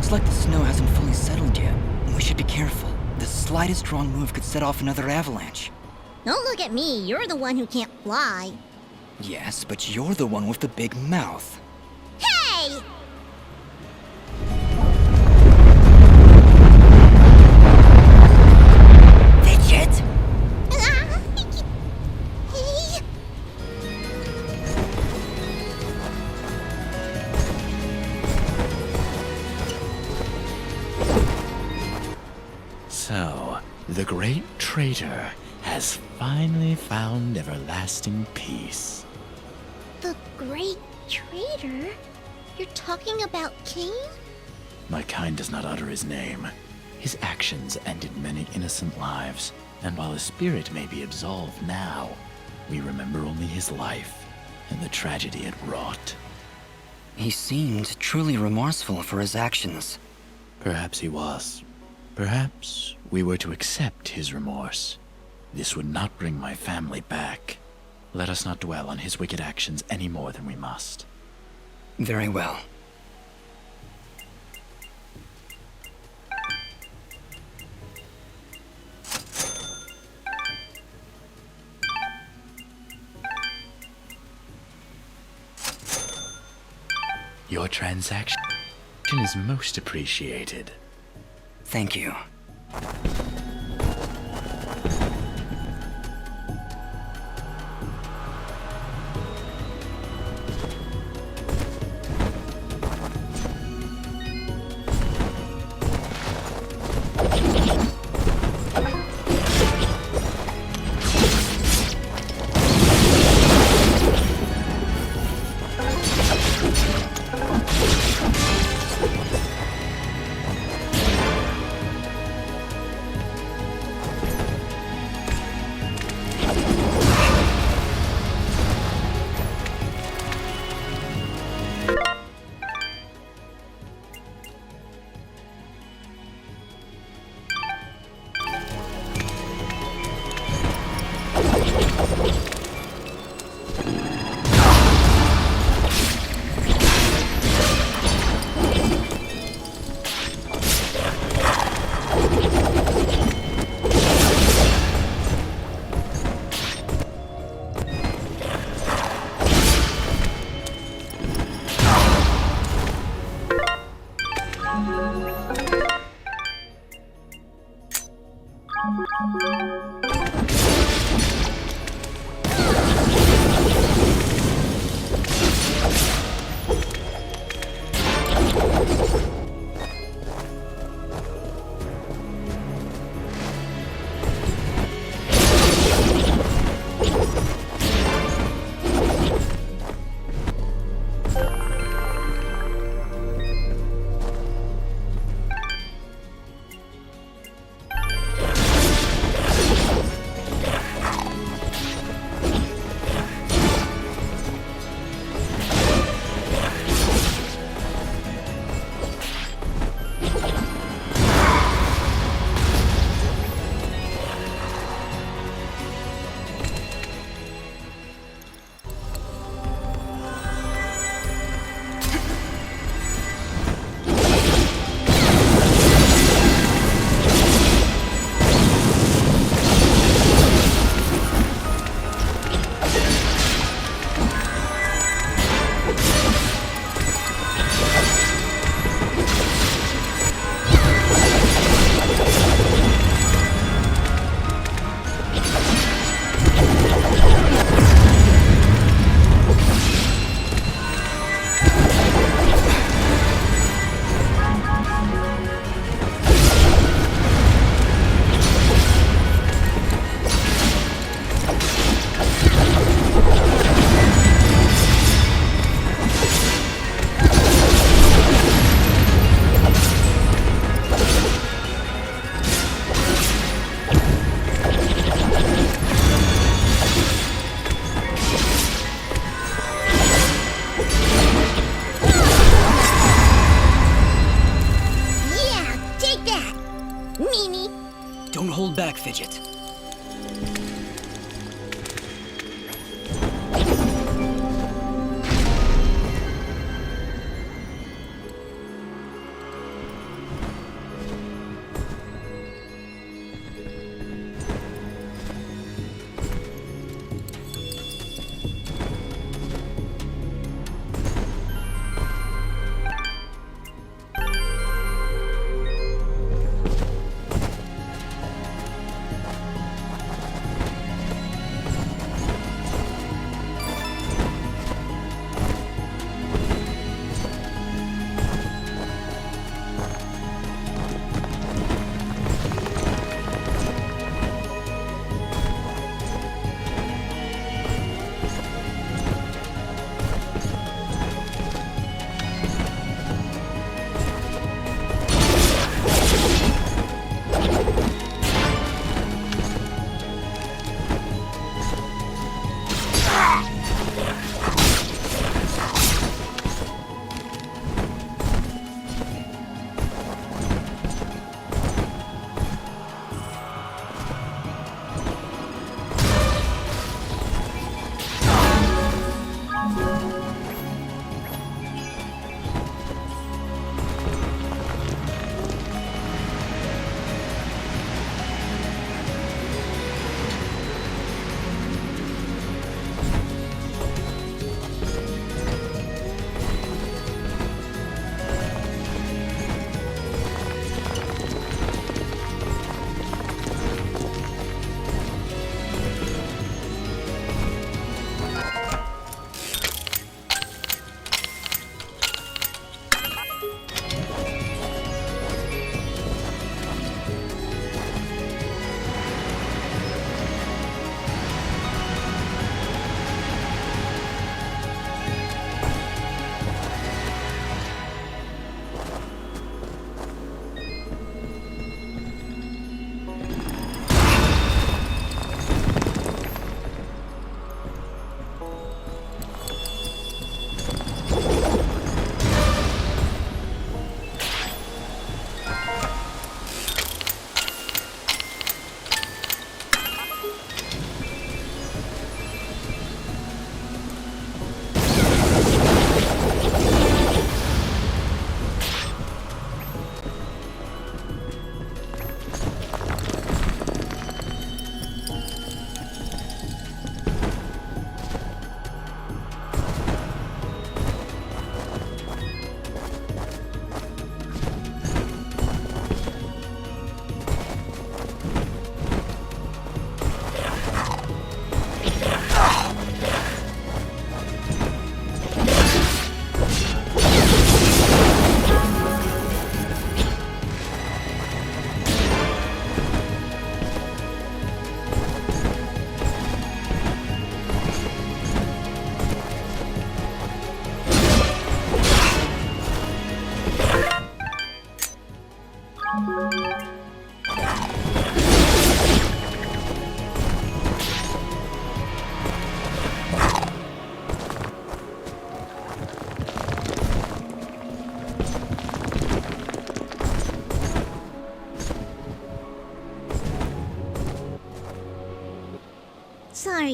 Looks like the snow hasn't fully settled yet. We should be careful. The slightest wrong move could set off another avalanche. Don't look at me, you're the one who can't fly. Yes, but you're the one with the big mouth. Hey! Fidget! So, the great traitor has finally found everlasting peace. The Great Traitor? You're talking about King? My kind does not utter his name. His actions ended many innocent lives, and while his spirit may be absolved now, we remember only his life and the tragedy it wrought. He seemed truly remorseful for his actions. Perhaps he was. Perhaps we were to accept his remorse. This would not bring my family back. Let us not dwell on his wicked actions any more than we must. Very well. Your transaction is most appreciated. Thank you. back, Fidget.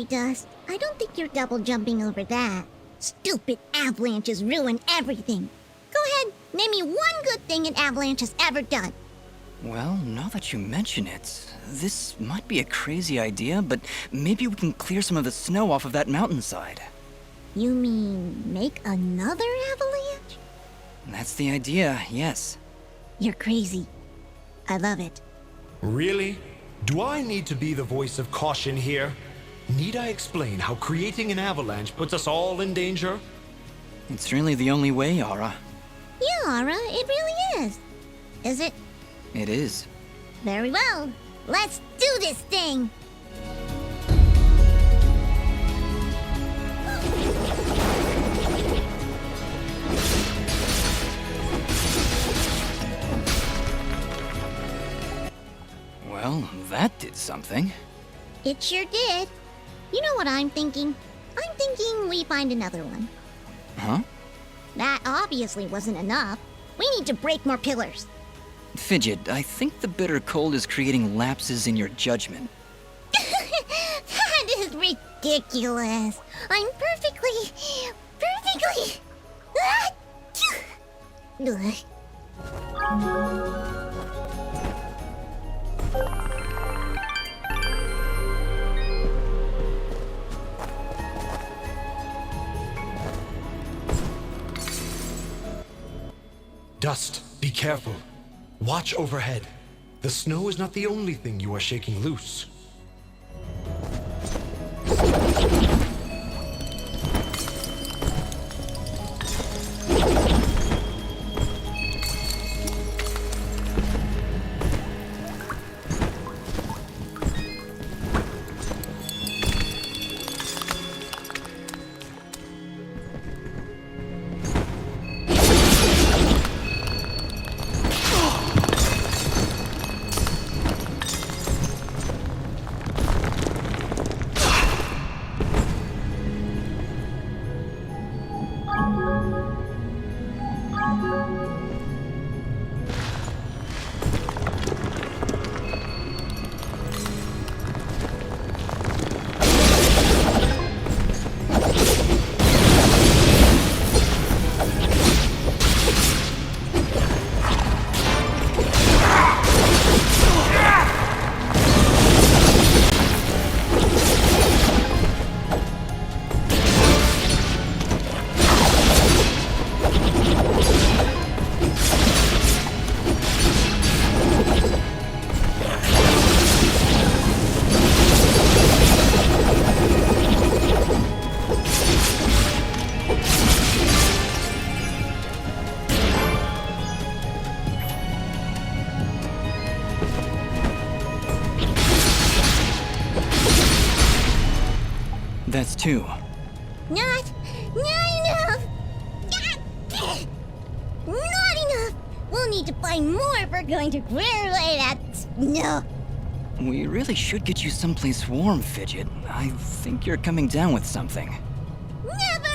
sorry, Dust. I don't think you're double jumping over that. Stupid avalanches ruin everything. Go ahead, name me one good thing an avalanche has ever done. Well, now that you mention it, this might be a crazy idea, but maybe we can clear some of the snow off of that mountainside. You mean make another avalanche? That's the idea, yes. You're crazy. I love it. Really? Do I need to be the voice of caution here? Need I explain how creating an avalanche puts us all in danger? It's really the only way, Aura. Yeah, Aura, it really is. Is it? It is. Very well. Let's do this thing! Well, that did something. It sure did. You know what I'm thinking? I'm thinking we find another one. Huh? That obviously wasn't enough. We need to break more pillars. Fidget, I think the bitter cold is creating lapses in your judgment. That is ridiculous. I'm perfectly... Ugh. Dust, be careful. Watch overhead. The snow is not the only thing you are shaking loose. That's two. Not enough! Not enough! We'll need to find more if we're going to clear away that snow. We really should get you someplace warm, Fidget. I think you're coming down with something. Never!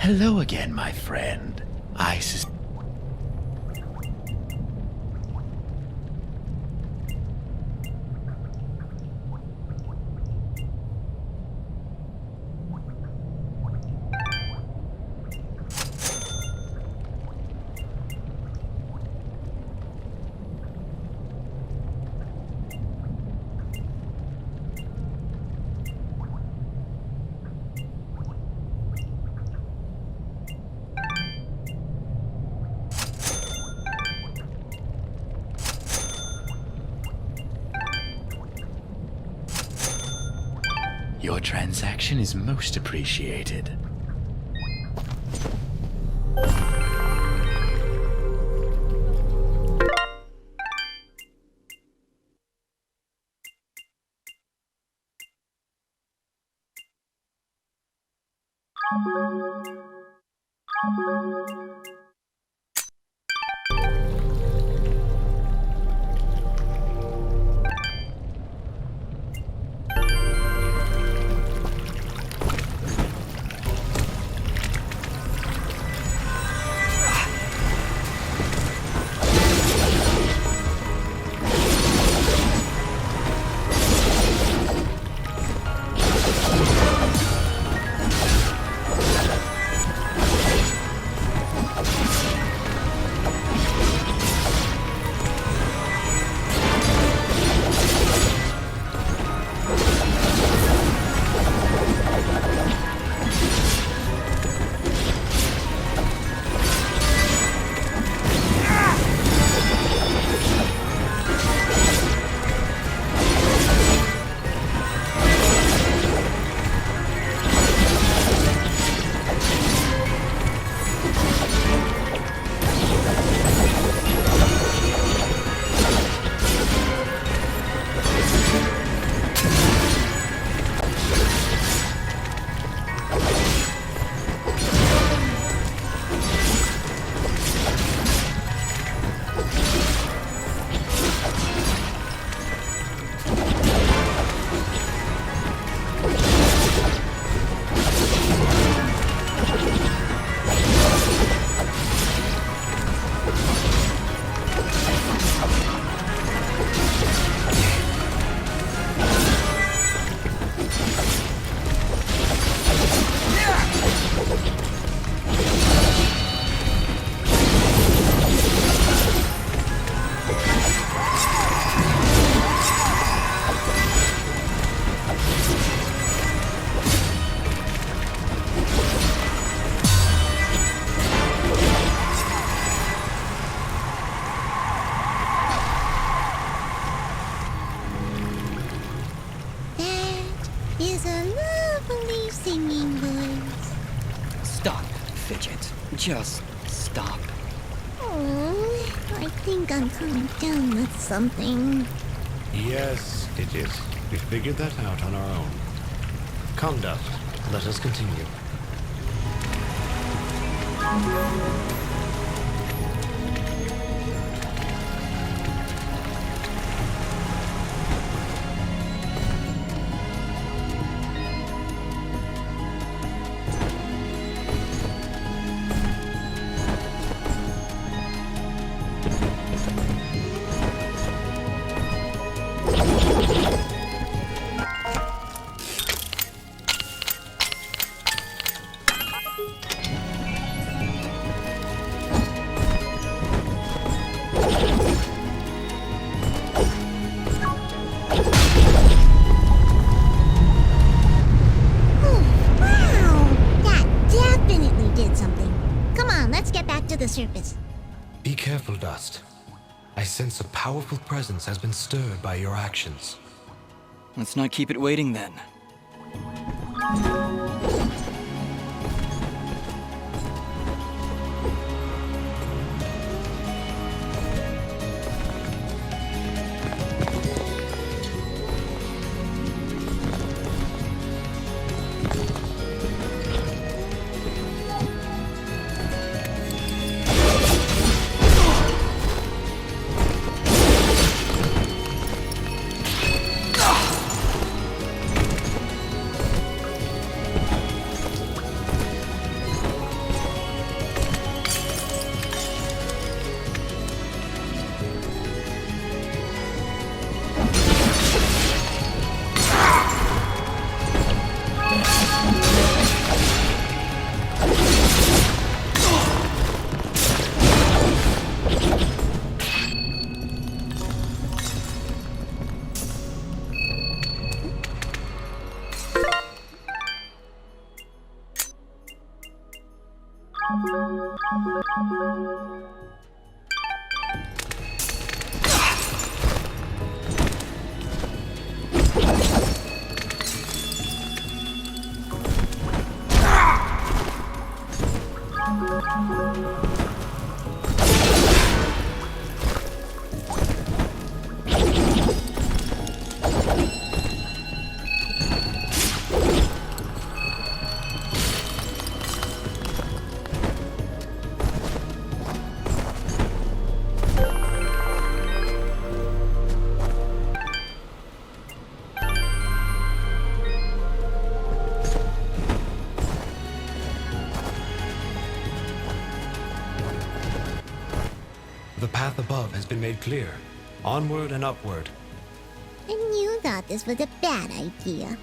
Hello again, my friend. Your transaction is most appreciated. Is a lovely singing voice. Stop, Fidget. Just stop. Oh, I think I'm coming down with something. Yes, it is. We figured that out on our own. Come, Dust. Let us continue. The surface. Be careful, Dust. I sense a powerful presence has been stirred by your actions. Let's not keep it waiting then. path above has been made clear. Onward and upward. And you thought this was a bad idea.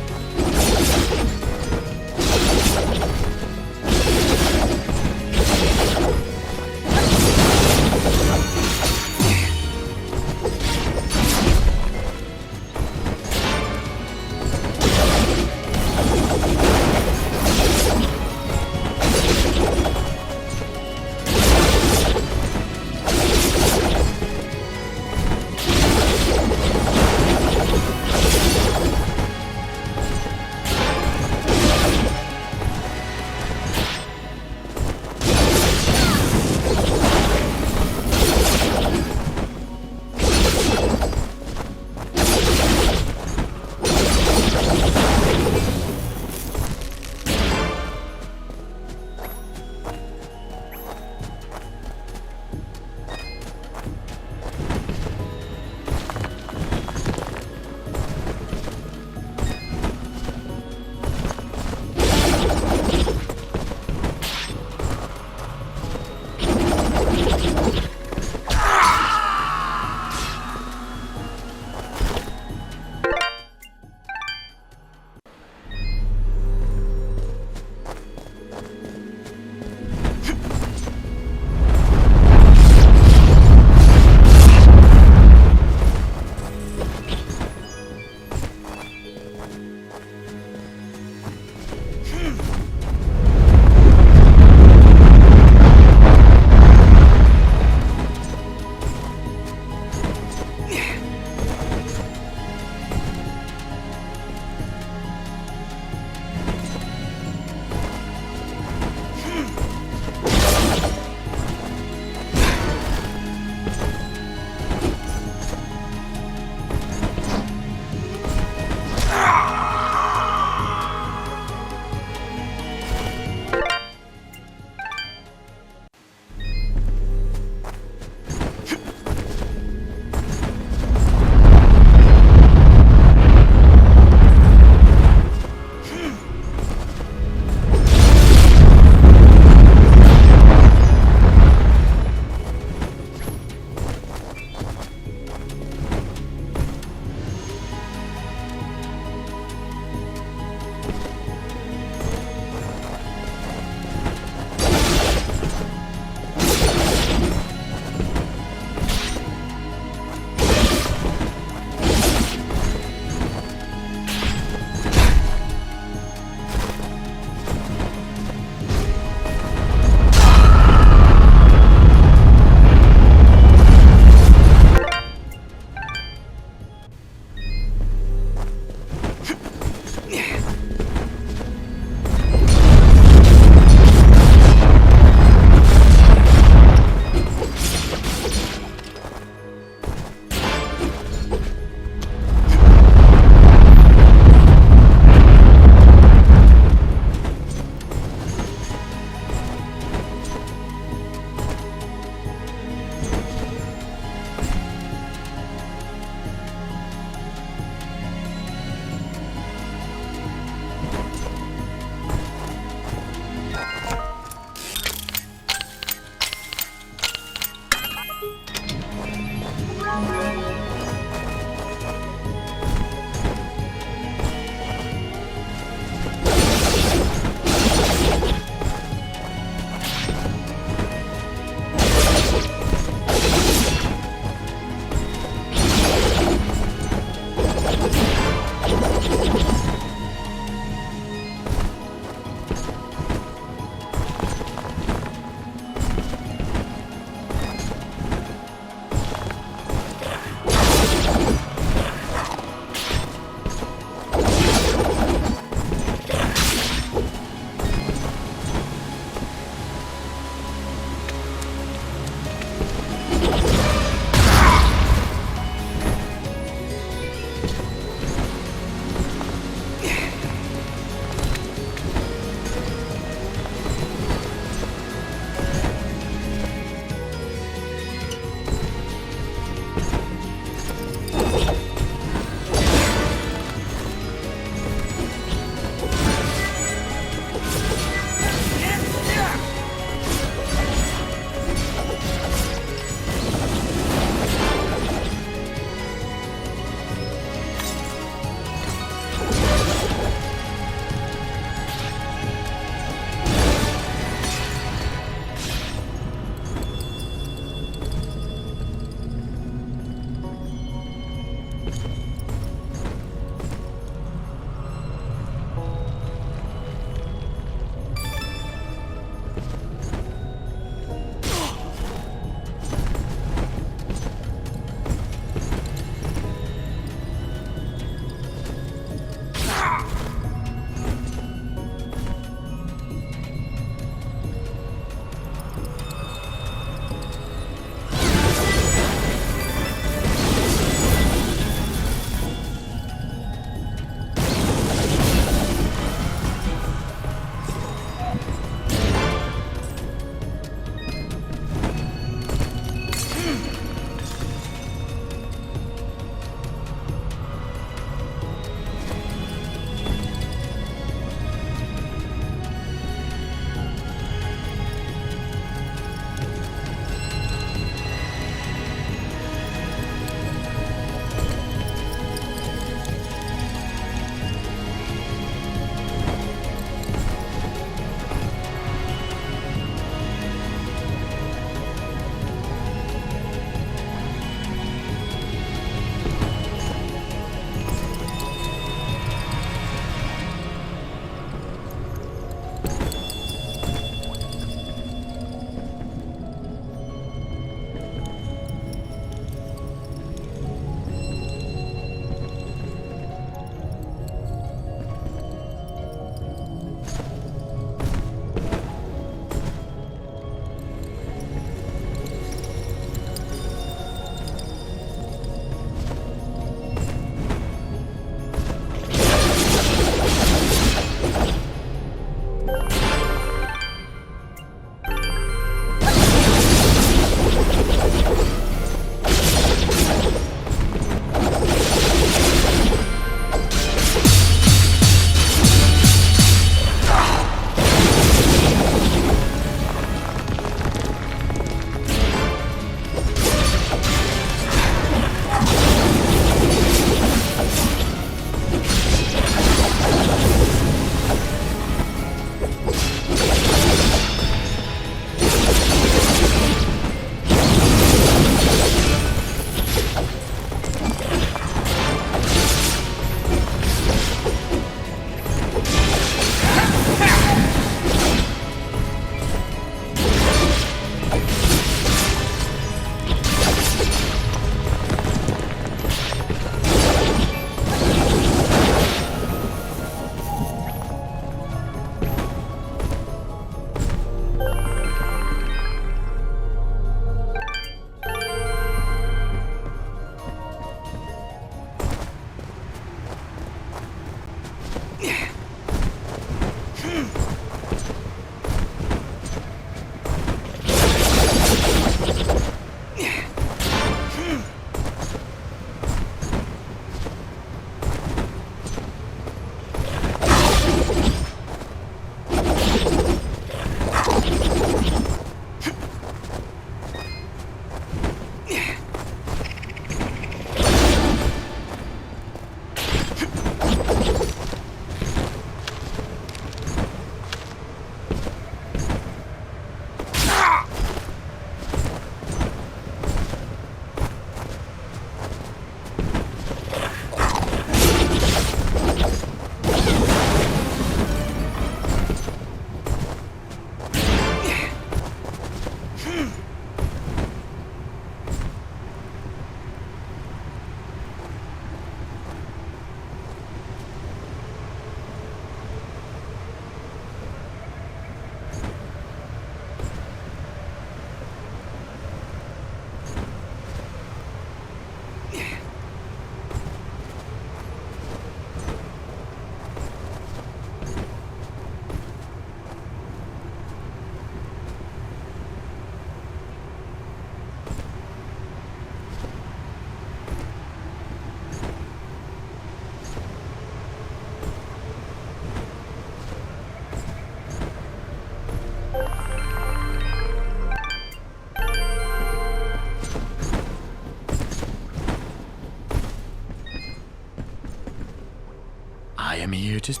I am here to...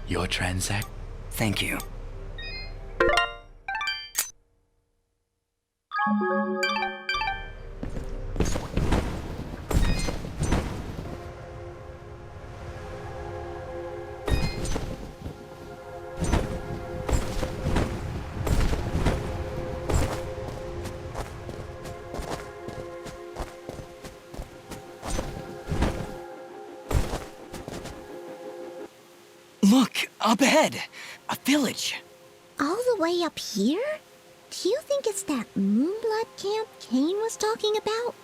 Your transact... Thank you. Look, up ahead! A village! All the way up here? Do you think it's that Moonblood camp Kane was talking about?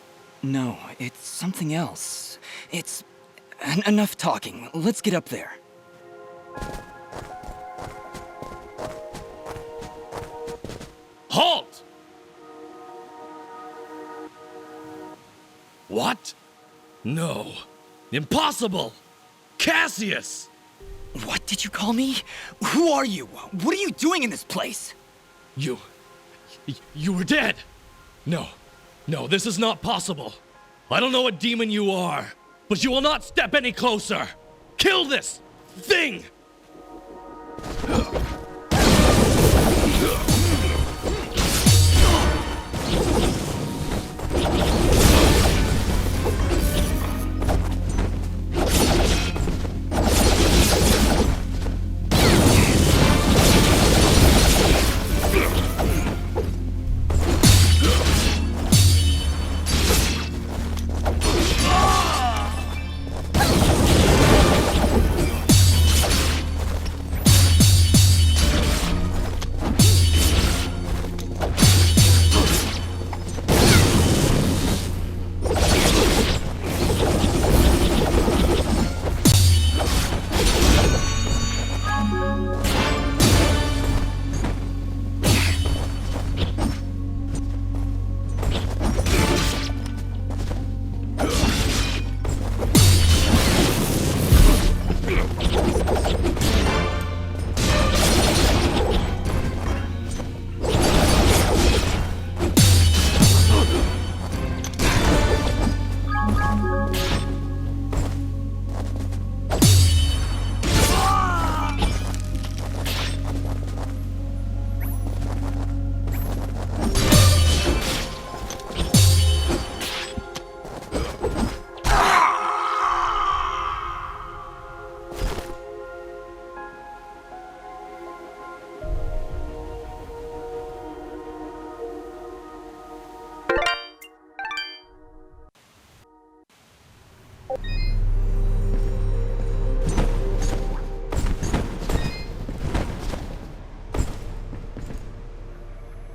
No, it's something else. It's... enough talking. Let's get up there. Halt! What? No. Impossible! Cassius! What did you call me? Who are you? What are you doing in this place? You were dead! No, this is not possible. I don't know what demon you are, but you will not step any closer! Kill this thing!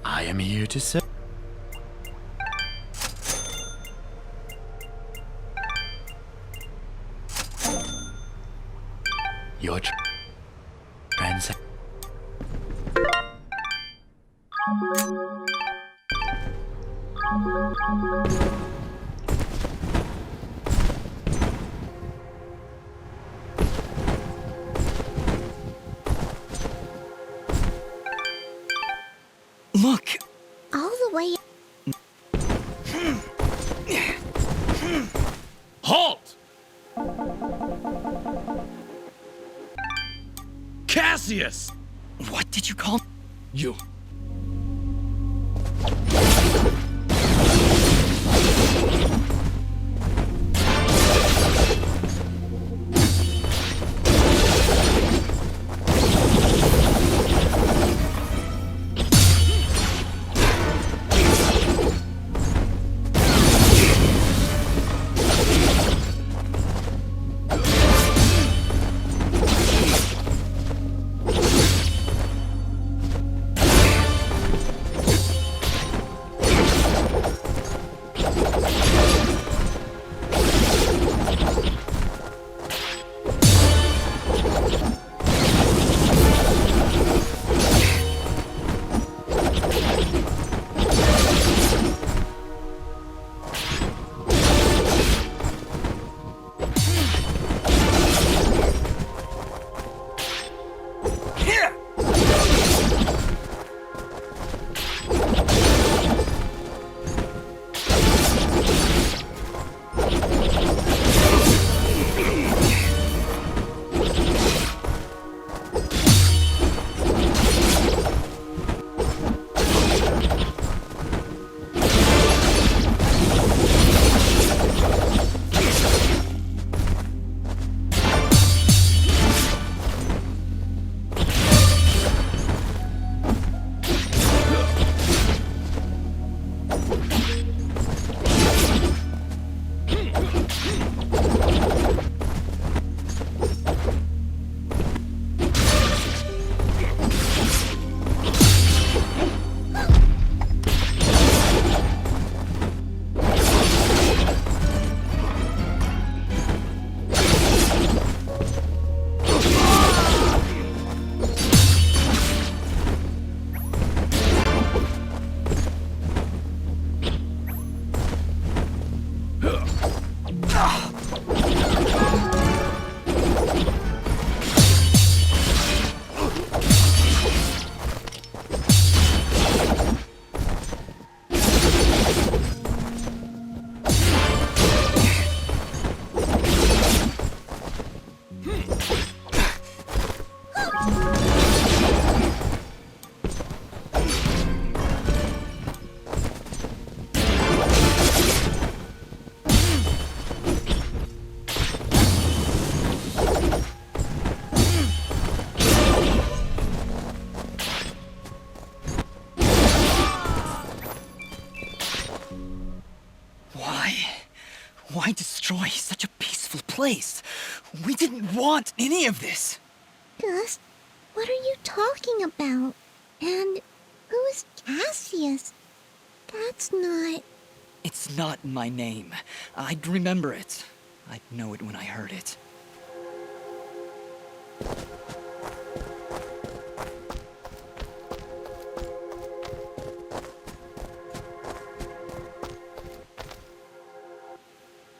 I am here to serve. Your transact... Look! All the way Halt! Cassius! What did you call... You... place. We didn't want any of this. Dust, what are you talking about? And who is Cassius? That's not... It's not my name. I'd remember it. I'd know it when I heard it.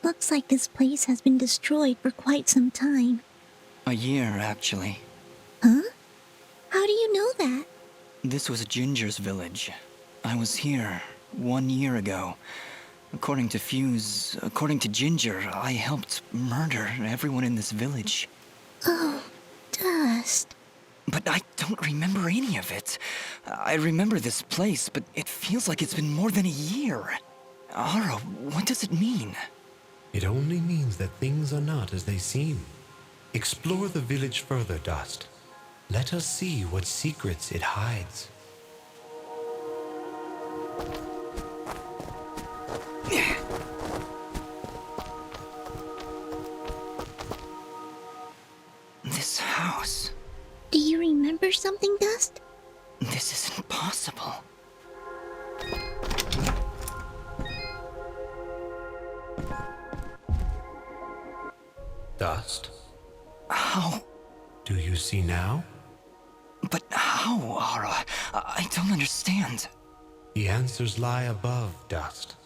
Looks like this place has been destroyed for quite some time. A year, actually. Huh? How do you know that? This was Ginger's village. I was here 1 year ago. According to according to Ginger, I helped murder everyone in this village. Oh, Dust. But I don't remember any of it. I remember this place, but it feels like it's been more than a year. Ara, what does it mean? It only means that things are not as they seem. Explore the village further, Dust. Let us see what secrets it hides. This house. Do you remember something, Dust? This isn't possible. Dust, How? do you see now? But how, Ara? I don't understand. The answers lie above, Dust.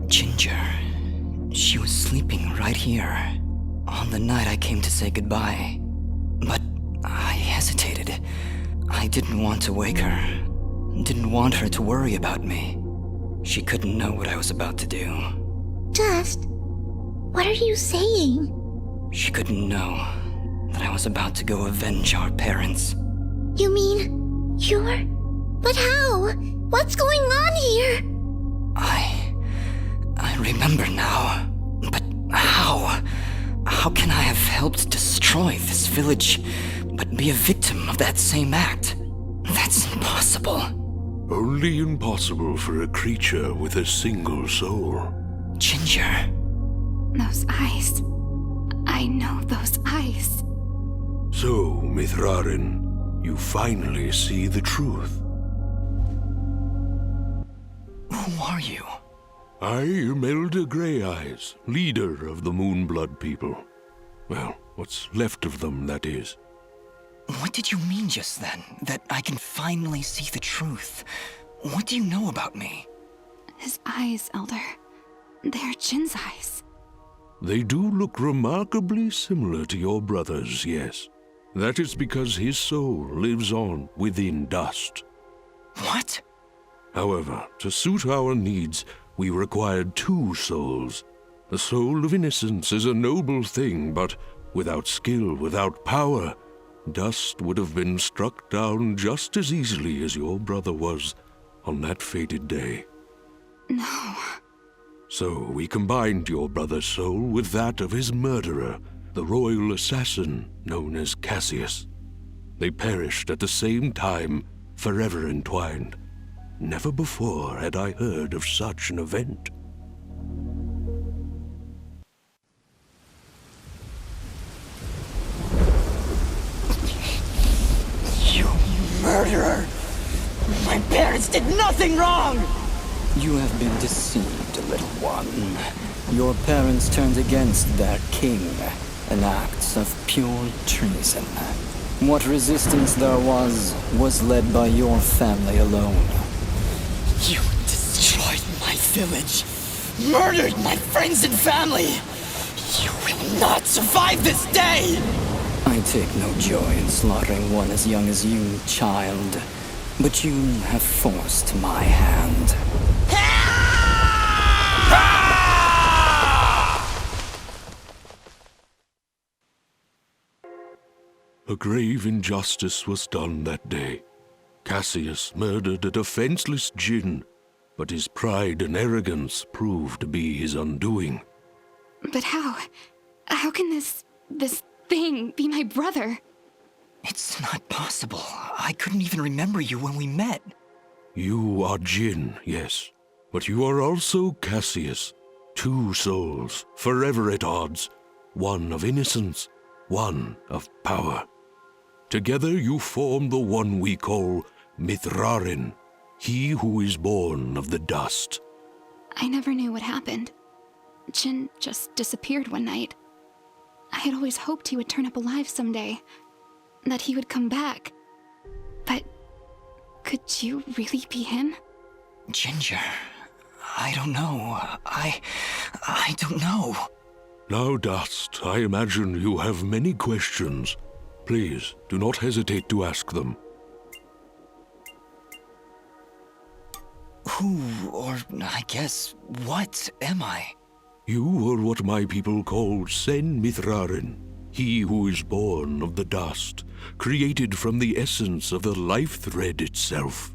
Ginger. She was sleeping right here. On the night I came to say goodbye. But I hesitated. I didn't want to wake her. Didn't want her to worry about me. She couldn't know what I was about to do. Dust, what are you saying? She couldn't know that I was about to go avenge our parents. You mean you're... But how? What's going on here? I remember now. But how? How can I have helped destroy this village, but be a victim of that same act? That's impossible. Only impossible for a creature with a single soul. Ginger. Those eyes. I know those eyes. So, Mithrarin, you finally see the truth. Who are you? I am Elder Grey Eyes, leader of the Moonblood people. Well, what's left of them, that is. What did you mean just then? That I can finally see the truth? What do you know about me? His eyes, Elder. They're Jin's eyes. They do look remarkably similar to your brother's, yes. That is because his soul lives on within Dust. What? However, to suit our needs, we required 2 souls. The soul of innocence is a noble thing, but without skill, without power, Dust would have been struck down just as easily as your brother was on that fated day. No. So we combined your brother's soul with that of his murderer, the royal assassin known as Cassius. They perished at the same time, forever entwined. Never before had I heard of such an event. You murderer! My parents did nothing wrong! You have been deceived, little one. Your parents turned against their king, an act of pure treason. What resistance there was led by your family alone. You destroyed my village, murdered my friends and family. You will not survive this day! I take no joy in slaughtering one as young as you, child. But you have forced my hand. A grave injustice was done that day. Cassius murdered a defenseless Jinn, but his pride and arrogance proved to be his undoing. But how? How can this thing be my brother? It's not possible. I couldn't even remember you when we met. You are Jin, yes. But you are also Cassius. Two souls, forever at odds. One of innocence, one of power. Together you form the one we call Mithrarin, he who is born of the dust. I never knew what happened. Jin just disappeared one night. I had always hoped he would turn up alive someday. That he would come back. But could you really be him? Ginger, I don't know. I don't know. Now, Dust, I imagine you have many questions. Please, do not hesitate to ask them. Who, or I guess, what am I? You are what my people call Sen Mithrarin, he who is born of the dust, created from the essence of the life thread itself.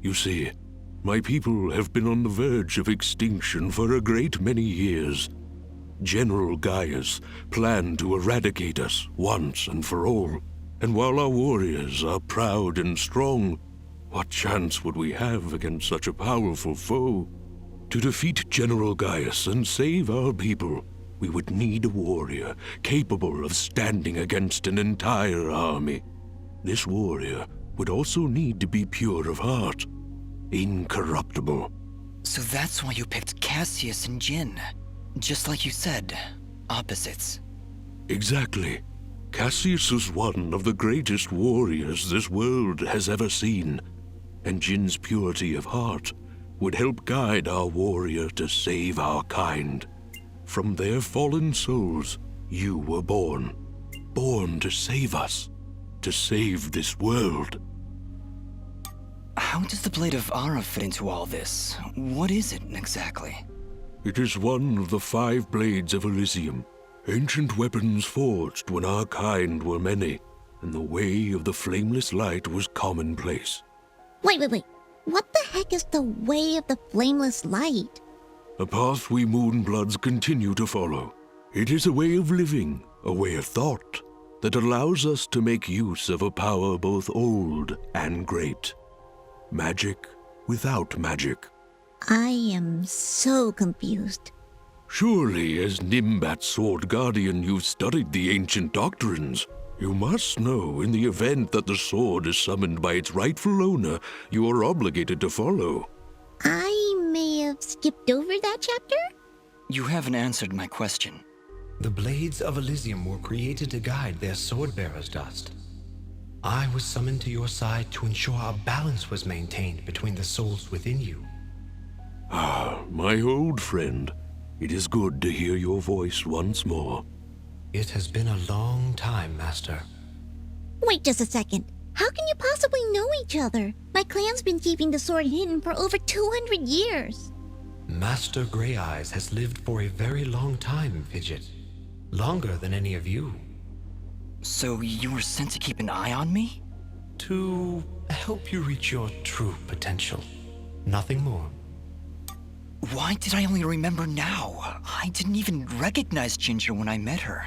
You see, my people have been on the verge of extinction for a great many years. General Gaius planned to eradicate us once and for all, and while our warriors are proud and strong, what chance would we have against such a powerful foe? To defeat General Gaius and save our people, we would need a warrior capable of standing against an entire army. This warrior would also need to be pure of heart, incorruptible. So that's why you picked Cassius and Jin. Just like you said, opposites. Exactly. Cassius is one of the greatest warriors this world has ever seen, and Jin's purity of heart would help guide our warrior to save our kind. From their fallen souls, you were born. Born to save us. To save this world. How does the Blade of Ara fit into all this? What is it exactly? It is one of the 5 blades of Elysium, ancient weapons forged when our kind were many, and the way of the flameless light was commonplace. Wait. What the heck is the way of the flameless light? A path we Moonbloods continue to follow. It is a way of living, a way of thought, that allows us to make use of a power both old and great. Magic without magic. I am so confused. Surely, as Nimbat's Sword Guardian, you've studied the ancient doctrines. You must know, in the event that the sword is summoned by its rightful owner, you are obligated to follow. I may have skipped over that chapter? You haven't answered my question. The blades of Elysium were created to guide their sword-bearers, Dust. I was summoned to your side to ensure a balance was maintained between the souls within you. Ah, my old friend. It is good to hear your voice once more. It has been a long time, Master. Wait just a second. How can you possibly know each other? My clan's been keeping the sword hidden for over 200 years. Master Grey Eyes has lived for a very long time, Fidget. Longer than any of you. So you were sent to keep an eye on me? To help you reach your true potential. Nothing more. Why did I only remember now? I didn't even recognize Ginger when I met her.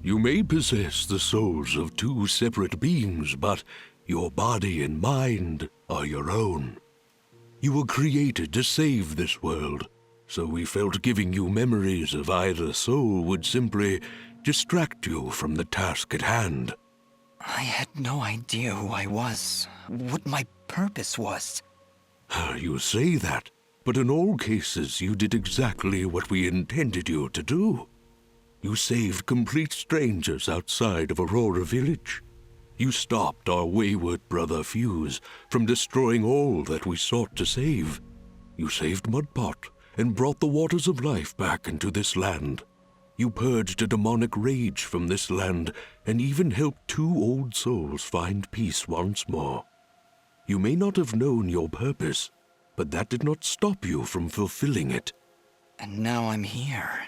You may possess the souls of 2 separate beings, but your body and mind are your own. You were created to save this world, so we felt giving you memories of either soul would simply distract you from the task at hand. I had no idea who I was, what my purpose was. You say that, but in all cases you did exactly what we intended you to do. You saved complete strangers outside of Aurora Village. You stopped our wayward brother Fuse from destroying all that we sought to save. You saved Mudpot and brought the waters of life back into this land. You purged a demonic rage from this land and even helped 2 old souls find peace once more. You may not have known your purpose, but that did not stop you from fulfilling it. And now I'm here.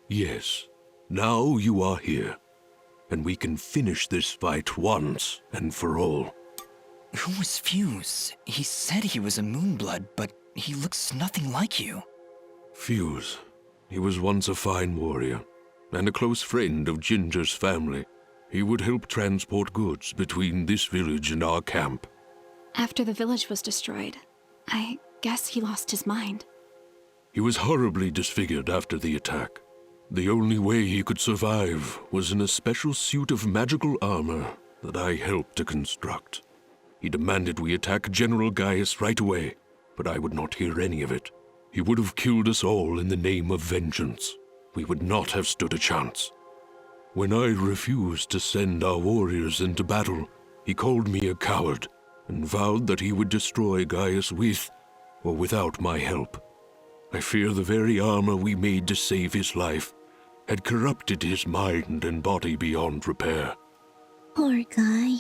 Yes, now you are here, and we can finish this fight once and for all. Who was Fuse? He said he was a Moonblood, but he looks nothing like you. Fuse. He was once a fine warrior, and a close friend of Ginger's family. He would help transport goods between this village and our camp. After the village was destroyed, I guess he lost his mind. He was horribly disfigured after the attack. The only way he could survive was in a special suit of magical armor that I helped to construct. He demanded we attack General Gaius right away, but I would not hear any of it. He would have killed us all in the name of vengeance. We would not have stood a chance. When I refused to send our warriors into battle, he called me a coward and vowed that he would destroy Gaius with or without my help. I fear the very armor we made to save his life had corrupted his mind and body beyond repair. Poor guy.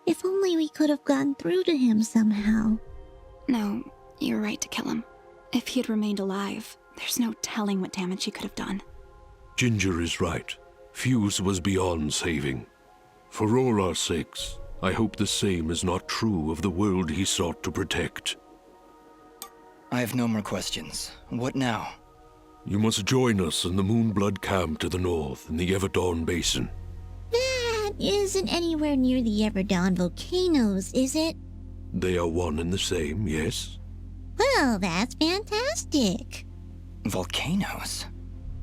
If only we could have gone through to him somehow. No, you're right to kill him. If he had remained alive, there's no telling what damage he could have done. Ginger is right. Fuse was beyond saving. For all our sakes, I hope the same is not true of the world he sought to protect. I have no more questions. What now? You must join us in the Moonblood camp to the north in the Everdawn Basin. That isn't anywhere near the Everdawn volcanoes, is it? They are one and the same, yes? Well, that's fantastic. Volcanoes?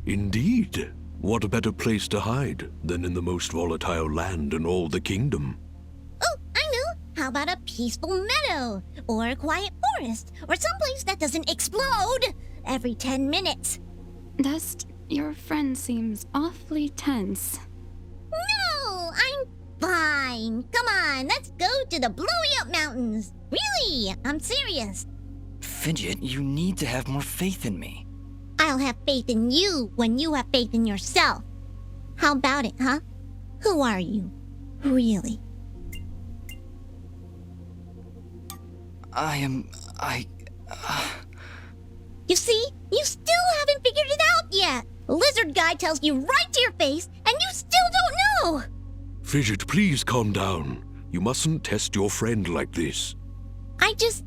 Indeed. What a better place to hide than in the most volatile land in all the kingdom? Oh, I know. How about a peaceful meadow? Or a quiet forest? Or someplace that doesn't explode every 10 minutes? Dust, your friend seems awfully tense. No, I'm fine. Come on, let's go to the Blowy Up Mountains. Really, I'm serious. Fidget, you need to have more faith in me. I'll have faith in you when you have faith in yourself. How about it, huh? Who are you? Really? You see? You still haven't figured it out yet! Lizard guy tells you right to your face, and you still don't know! Fidget, please calm down. You mustn't test your friend like this. I just...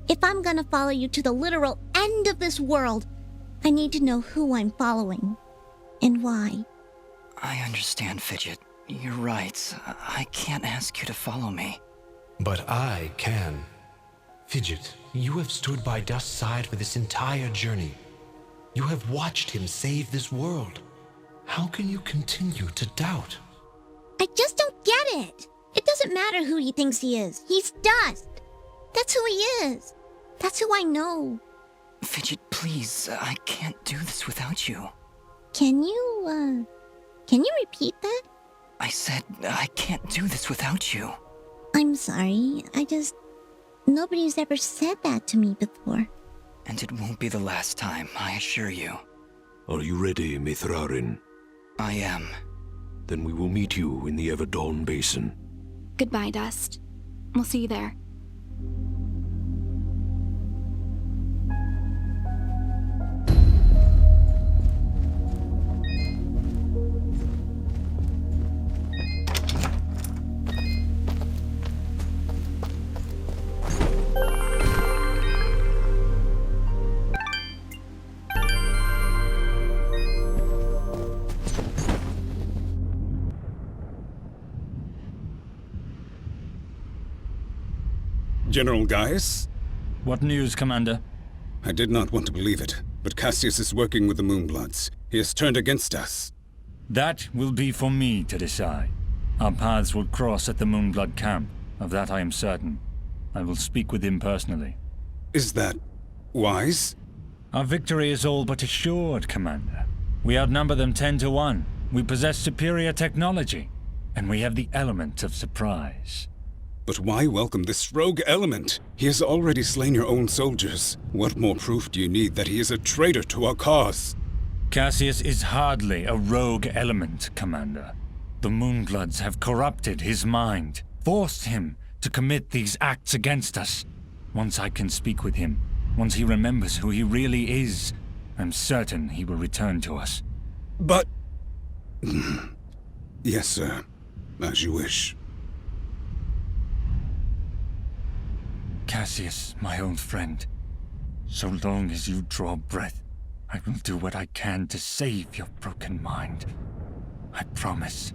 If I'm gonna follow you to the literal end of this world, I need to know who I'm following. And why. I understand, Fidget. You're right. I can't ask you to follow me. But I can. Fidget, you have stood by Dust's side for this entire journey. You have watched him save this world. How can you continue to doubt? I just don't get it. It doesn't matter who he thinks he is. He's Dust. That's who he is. That's who I know. Fidget, please. I can't do this without you. Can you repeat that? I said I can't do this without you. I'm sorry. Nobody's ever said that to me before. And it won't be the last time, I assure you. Are you ready, Mithrarin? I am. Then we will meet you in the Everdawn Basin. Goodbye, Dust. We'll see you there. General Gaius? What news, Commander? I did not want to believe it, but Cassius is working with the Moonbloods. He has turned against us. That will be for me to decide. Our paths will cross at the Moonblood camp. Of that I am certain. I will speak with him personally. Is that wise? Our victory is all but assured, Commander. We outnumber them 10 to 1. We possess superior technology. And we have the element of surprise. But why welcome this rogue element? He has already slain your own soldiers. What more proof do you need that he is a traitor to our cause? Cassius is hardly a rogue element, Commander. The Moonbloods have corrupted his mind, forced him to commit these acts against us. Once I can speak with him, once he remembers who he really is, I'm certain he will return to us. But... Yes, sir. As you wish. Cassius, my old friend, so long as you draw breath, I will do what I can to save your broken mind. I promise.